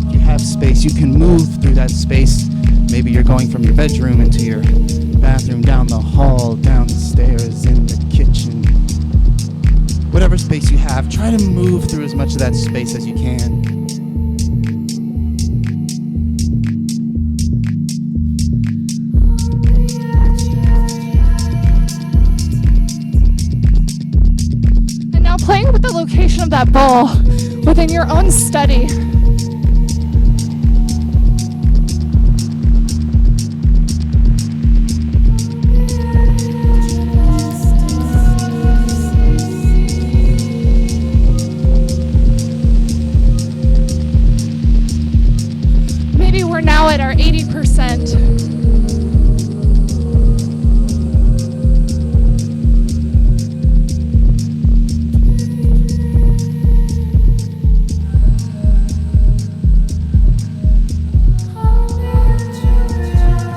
Speaker 2: If you have space, you can move through that space. Maybe you're going from your bedroom into your bathroom, down the hall, down the stairs, in the kitchen. Whatever space you have, try to move through as much of that space as you can.
Speaker 1: And now playing with the location of that ball within your own study. Now at our 80%.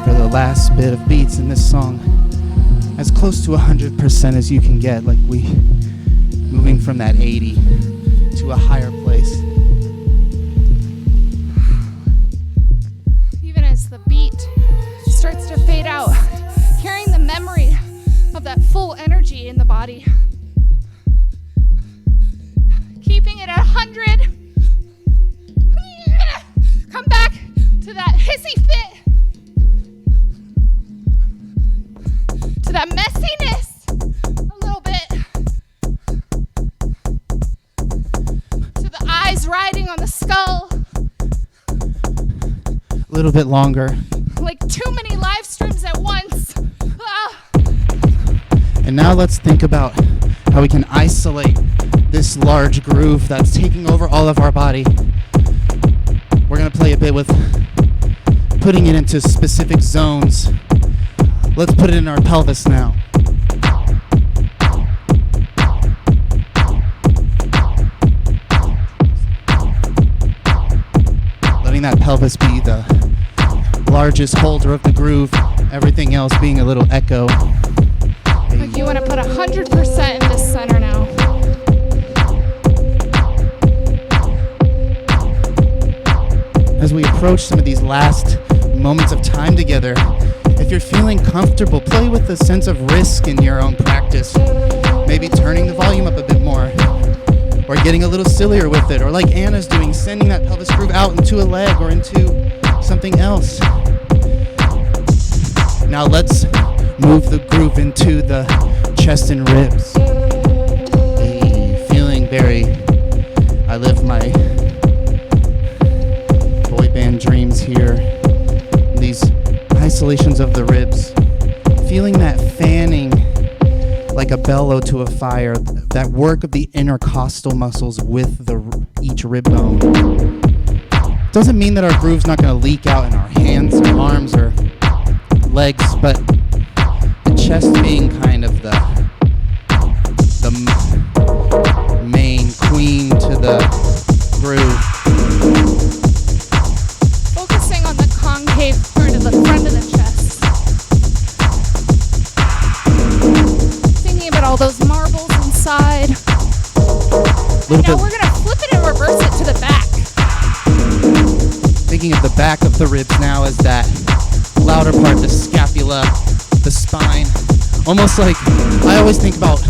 Speaker 2: For the last bit of beats in this song, as close to 100% as you can get, like we moving from that 80 to a higher place.
Speaker 1: The beat starts to fade out, carrying the memory of that full energy in the body. Keeping it at 100. Come back to that hissy fit, to that messiness a little bit, to the eyes riding on the skull.
Speaker 2: A little bit longer.
Speaker 1: Like too many live streams at once.
Speaker 2: And now let's think about how we can isolate this large groove that's taking over all of our body. We're gonna play a bit with putting it into specific zones. Let's put it in our pelvis now. Letting that pelvis be the largest holder of the groove, everything else being a little echo.
Speaker 1: Like you want to put 100% in this center now.
Speaker 2: As we approach some of these last moments of time together, if you're feeling comfortable, play with a sense of risk in your own practice. Maybe turning the volume up a bit more, or getting a little sillier with it, or like Anna's doing, sending that pelvis groove out into a leg or into something else. Now let's move the groove into the chest and ribs. Hey, feeling very, I live my boy band dreams here. These isolations of the ribs. Feeling that fanning like a bellow to a fire, that work of the intercostal muscles with each rib bone. Doesn't mean that our groove's not going to leak out in our hands or arms or legs, but the chest being kind of the main queen to the groove.
Speaker 1: Focusing on the concave part of the front of the chest. Thinking about all those marbles inside. And now we're going to flip it and reverse it to the back.
Speaker 2: Thinking of the back of the ribs now as that louder part, the scapula, the spine. Almost like, I always think about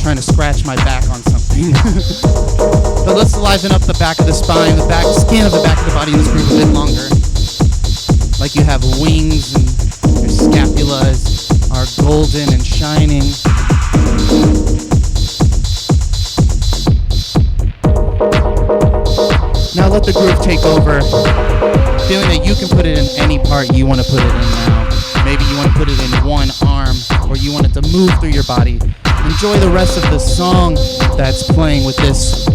Speaker 2: trying to scratch my back on something. But let's liven up the back of the spine, the back skin of the back of the body in this group a bit longer. Like you have wings and your scapulas are golden and shining. Now let the groove take over. Feeling that you can put it in any part you want to put it in now. Maybe you want to put it in one arm, or you want it to move through your body. Enjoy the rest of the song that's playing with this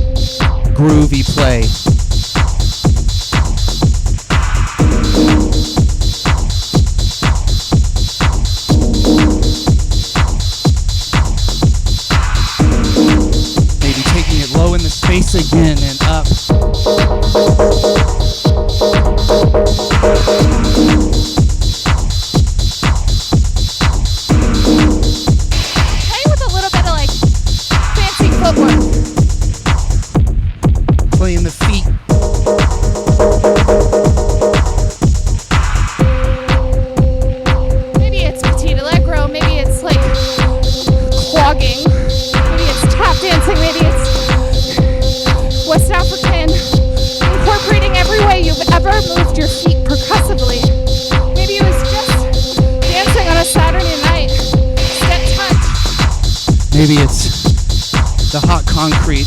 Speaker 2: groovy play. Maybe taking it low in the space again and up.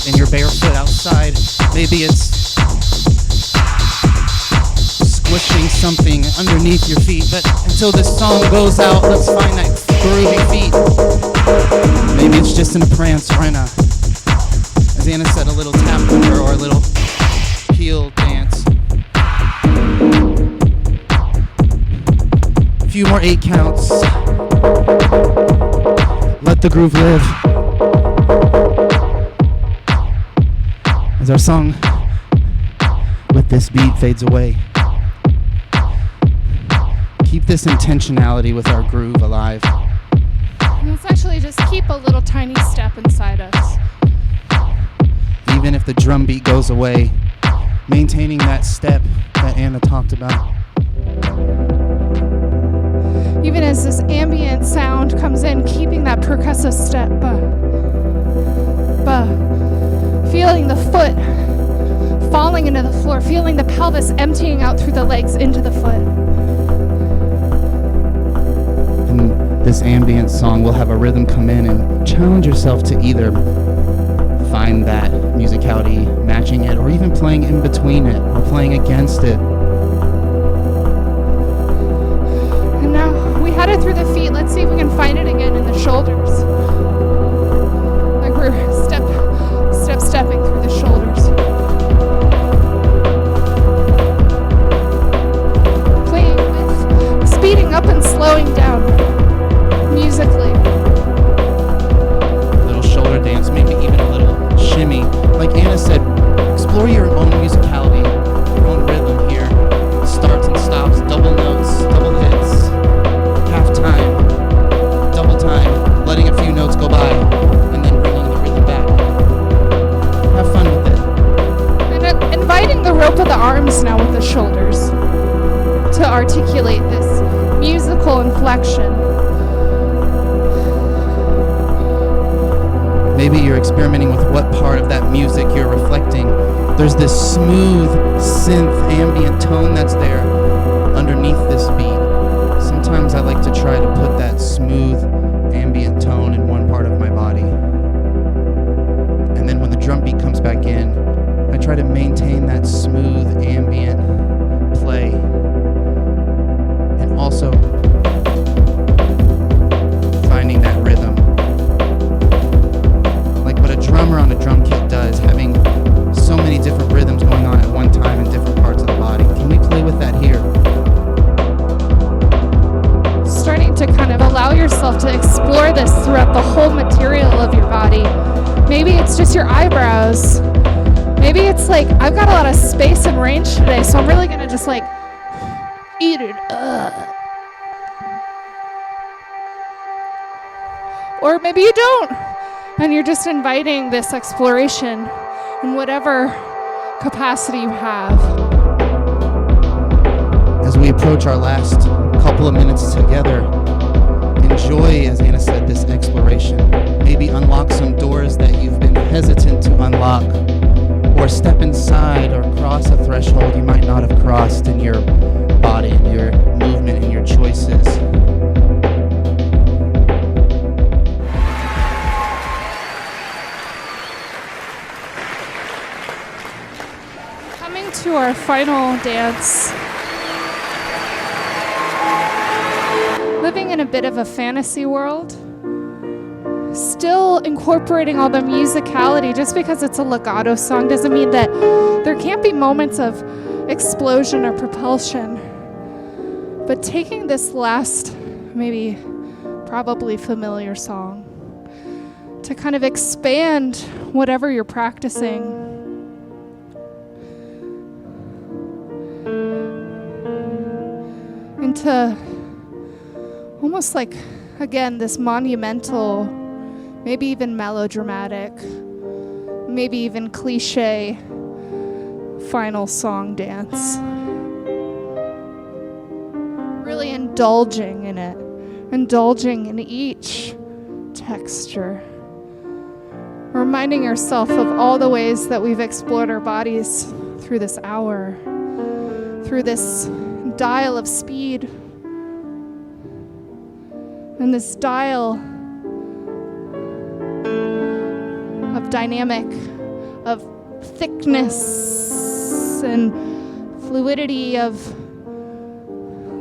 Speaker 2: and you're barefoot outside. Maybe it's squishing something underneath your feet. But until this song goes out, let's find that groovy feet. Maybe it's just in a prance or in a, as Anna said, a little tap number or a little heel dance. A few more 8 counts. Let the groove live. As our song with this beat fades away. Keep this intentionality with our groove alive.
Speaker 1: And let's actually just keep a little tiny step inside us.
Speaker 2: Even if the drum beat goes away, maintaining that step that Anna talked about.
Speaker 1: Even as this ambient sound comes in, keeping that percussive step. Feeling the foot falling into the floor, feeling the pelvis emptying out through the legs into the foot.
Speaker 2: In this ambient song, we'll have a rhythm come in and challenge yourself to either find that musicality matching it or even playing in between it or playing against it.
Speaker 1: And now we had it through the feet. Let's see if we can find it again in the shoulders. Like we're stepping through the shoulders. Playing with speeding up and slowing down musically.
Speaker 2: A little shoulder dance, maybe even a little shimmy. Like Anna said, explore your own musicality, your own rhythm here. Starts and stops, double notes, double hits, half time, double time, letting a few notes go by, and then bringing the rhythm back. Have fun with it.
Speaker 1: And inviting the rope of the arms now with the shoulders to articulate this musical inflection.
Speaker 2: Maybe you're experimenting with what part of that music you're reflecting. There's this smooth synth ambient tone that's there underneath this beat. Sometimes I like to try to put that smooth ambient tone in one part of my body. And then when the drum beat comes back in, I try to maintain that smooth ambient play. And also finding that rhythm. Like what a drummer on a drum kit does, having so many different rhythms going on at one time in different parts of the body. Can we play with that here?
Speaker 1: Starting to kind of allow yourself to explore this throughout the whole material of your body. Maybe it's just your eyebrows. Maybe it's like, I've got a lot of space and range today, so I'm really gonna just like eat it up. Or maybe you don't, and you're just inviting this exploration in whatever capacity you have.
Speaker 2: As we approach our last couple of minutes together, enjoy, as Anna said, this exploration. Maybe unlock some doors that you've been hesitant to unlock, or step inside or cross a threshold you might not have crossed in your body, in your movement, in your choices.
Speaker 1: Coming to our final dance. Living in a bit of a fantasy world. Still incorporating all the musicality. Just because it's a legato song doesn't mean that there can't be moments of explosion or propulsion. But taking this last, maybe probably familiar song, to kind of expand whatever you're practicing. Into almost like, again, this monumental, maybe even melodramatic, maybe even cliche final song dance. Really indulging in it, indulging in each texture. Reminding yourself of all the ways that we've explored our bodies through this hour, through this dial of speed, and this dial of dynamic of thickness and fluidity, of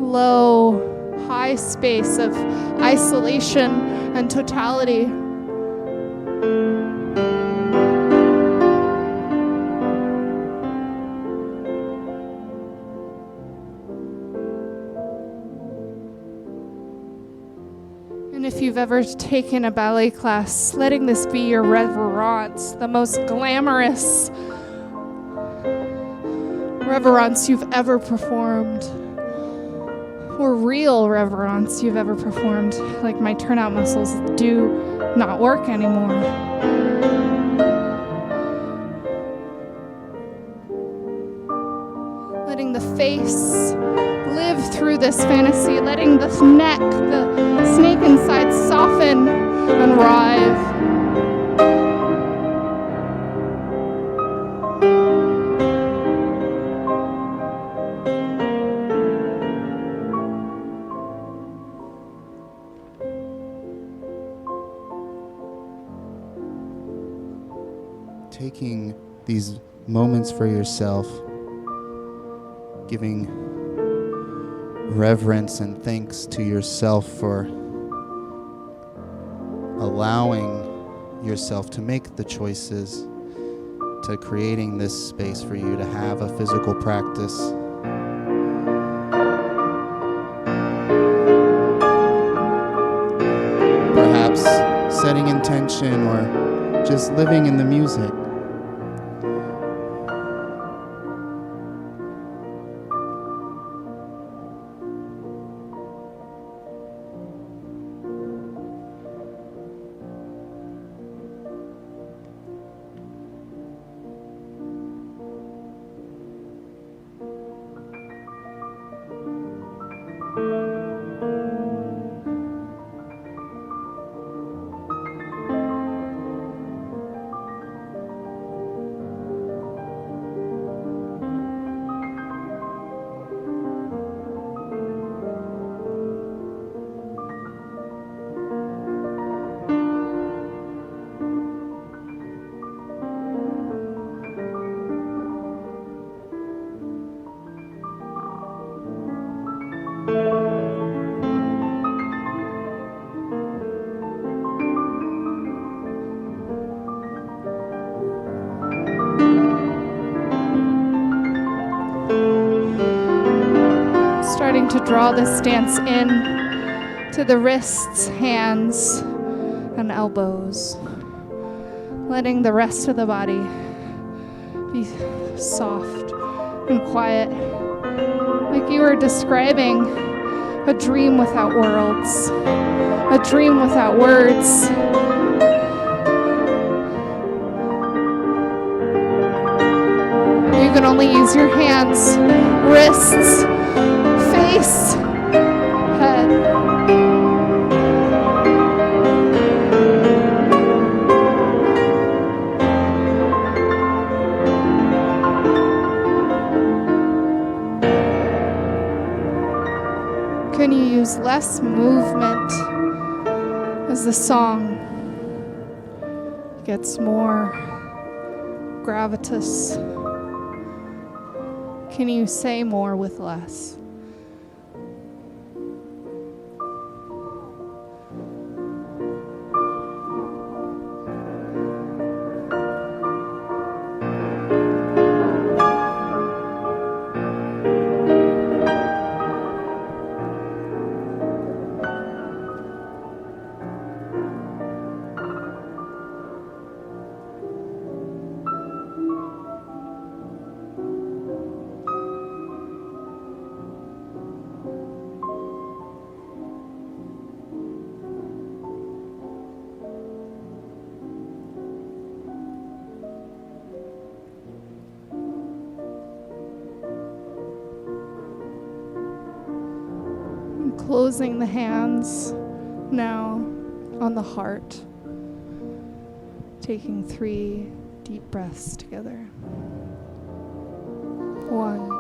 Speaker 1: low, high space, of isolation and totality. And if you've ever taken a ballet class, letting this be your reverence, the most glamorous reverence you've ever performed, or real reverence you've ever performed. Like, my turnout muscles do not work anymore. Letting the face live through this fantasy, letting the neck, the snake inside soften and writhe.
Speaker 2: Taking these moments for yourself, giving reverence and thanks to yourself for allowing yourself to make the choices, to creating this space for you to have a physical practice. Perhaps setting intention or just living in the music. Starting to draw this dance in to the wrists, hands, and elbows. Letting the rest of the body be soft and quiet. Like you were describing a dream without worlds, a dream without words. You can only use your hands, wrists, face, head. Can you use less movement as the song gets more gravitas? Can you say more with less? Closing the hands now on the heart. Taking 3 deep breaths together. 1,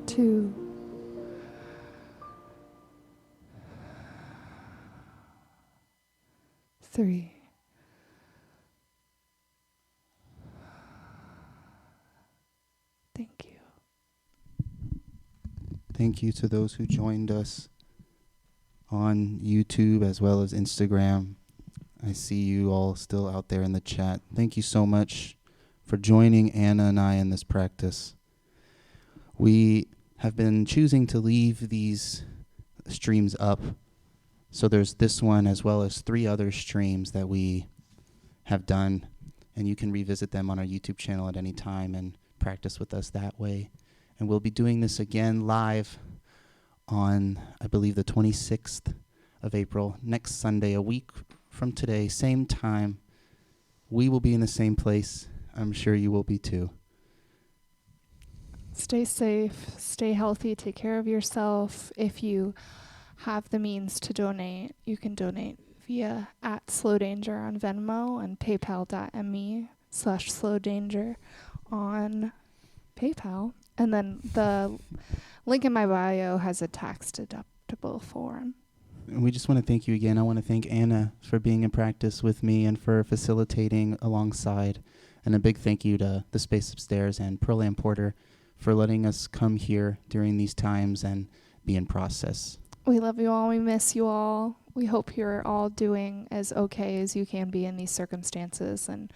Speaker 2: 2, 3.
Speaker 1: 3. Thank you.
Speaker 2: Thank you to those who joined us on YouTube as well as Instagram. I see you all still out there in the chat. Thank you so much for joining Anna and I in this practice. We have been choosing to leave these streams up. So there's this one as well as 3 other streams that we have done, and you can revisit them on our YouTube channel at any time and practice with us that way. And we'll be doing this again live on, I believe, the 26th of April, next Sunday, a week from today, same time. We will be in the same place. I'm sure you will be too.
Speaker 1: Stay safe, stay healthy, take care of yourself. If you have the means to donate, you can donate via @slowdanger on Venmo and paypal.me/slowdanger on PayPal. And then the link in my bio has a tax deductible form.
Speaker 2: And we just want to thank you again. I want to thank Anna for being in practice with me and for facilitating alongside. And a big thank you to the Space Upstairs and Pearl Ann Porter for letting us come here during these times and be in process.
Speaker 1: We love you all. We miss you all. We hope you're all doing as okay as you can be in these circumstances. And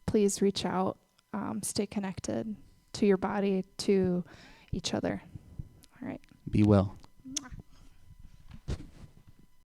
Speaker 1: please reach out, stay connected to your body, to each other. All right.
Speaker 2: Be well.